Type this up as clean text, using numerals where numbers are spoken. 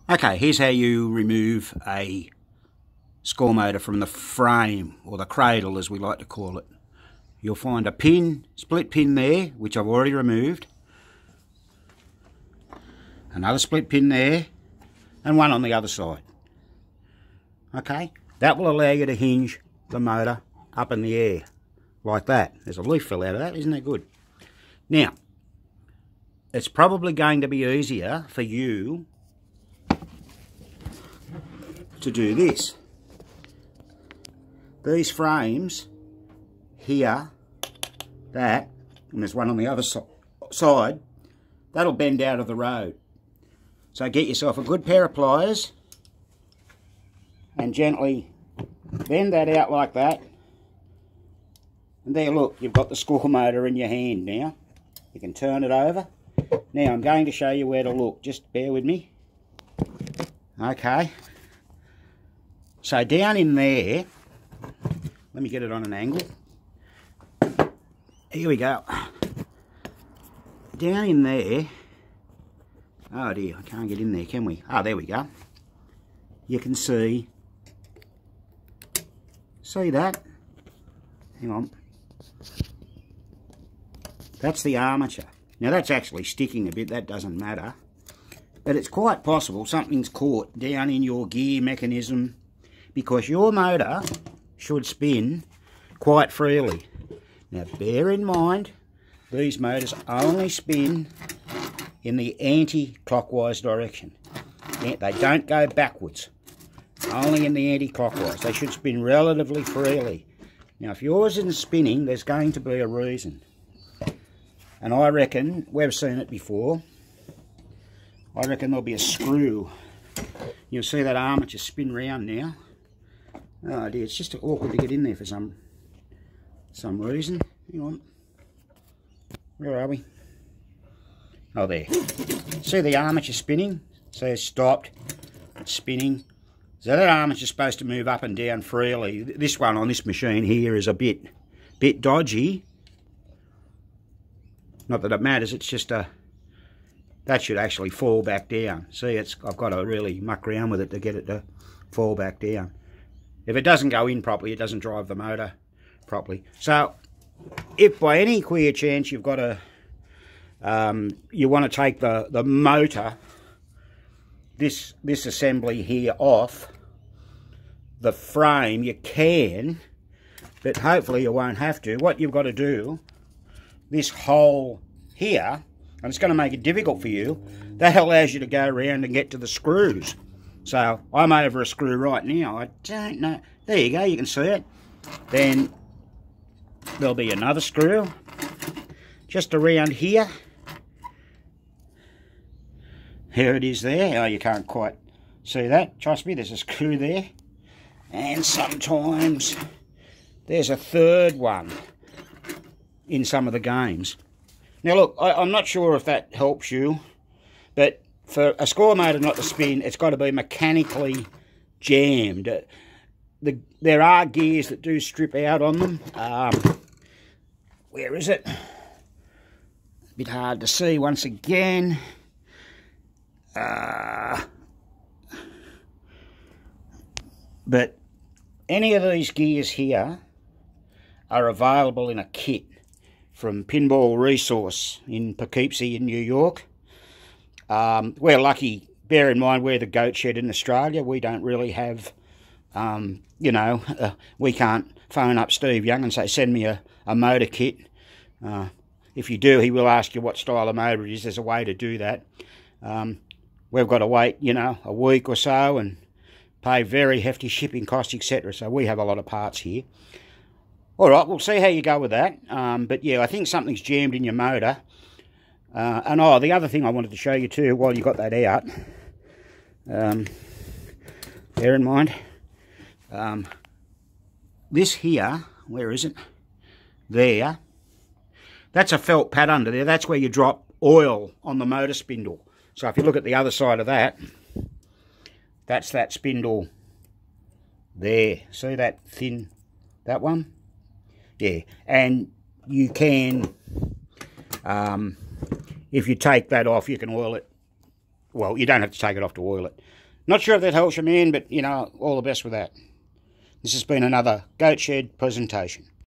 Okay, here's how you remove a score motor from the frame, or the cradle as we like to call it. You'll find a pin, split pin there, which I've already removed. Another split pin there, and one on the other side. Okay, that will allow you to hinge the motor up in the air, like that. There's a leaf fell out of that, isn't that good? Now, it's probably going to be easier for you to do this. These frames here, that, and there's one on the other side, that'll bend out of the road. So get yourself a good pair of pliers and gently bend that out like that. And there, look, you've got the score motor in your hand now. You can turn it over. Now I'm going to show you where to look. Just bear with me. Okay. So down in there, let me get it on an angle. Here we go. Down in there, oh dear, I can't get in there, can we? Oh, there we go. You can see that? Hang on. That's the armature. Now that's actually sticking a bit, that doesn't matter. But it's quite possible something's caught down in your gear mechanism, because your motor should spin quite freely. Now bear in mind, these motors only spin in the anti-clockwise direction. They don't go backwards, only in the anti-clockwise. They should spin relatively freely. Now if yours isn't spinning, there's going to be a reason. And I reckon, we've seen it before, I reckon there'll be a screw. You'll see that armature spin round now. Oh dear, it's just awkward to get in there for some reason. Hang on. Where are we? Oh, there. See the armature spinning? So it's stopped. It's spinning. So that armature's supposed to move up and down freely. This one on this machine here is a bit dodgy. Not that it matters, it's just that should actually fall back down. See, I've got to really muck around with it to get it to fall back down. If it doesn't go in properly, it doesn't drive the motor properly. So, if by any queer chance you've got you want to take the motor, this assembly here off the frame, you can, but hopefully you won't have to. What you've got to do, this hole here, and it's going to make it difficult for you, that allows you to go around and get to the screws. So I'm over a screw right now. I don't know. There you go, you can see it. Then there'll be another screw just around here. Here it is there. Oh, you can't quite see that. Trust me, there's a screw there. And sometimes there's a third one in some of the games. Now look, I'm not sure if that helps you, but for a score motor not to spin, it's got to be mechanically jammed. There are gears that do strip out on them. Where is it? A bit hard to see once again. But any of these gears here are available in a kit from Pinball Resource in Poughkeepsie in New York. We're lucky, bear in mind we're the goat shed in Australia. We don't really have, you know, we can't phone up Steve Young and say, send me a motor kit. If you do, he will ask you what style of motor it is. There's a way to do that. We've got to wait, you know, a week or so and pay very hefty shipping costs, etc. So we have a lot of parts here. All right, we'll see how you go with that. But yeah, I think something's jammed in your motor. And oh, the other thing I wanted to show you too, while you got that out, bear in mind, this here, where is it? There. That's a felt pad under there. That's where you drop oil on the motor spindle. So if you look at the other side of that, that's that spindle there. See that thin, that one? Yeah, and you can, if you take that off, you can oil it well, you don't have to take it off to oil it. Not sure if that helps you, man, but, you know, all the best with that. This has been another Goat Shed presentation.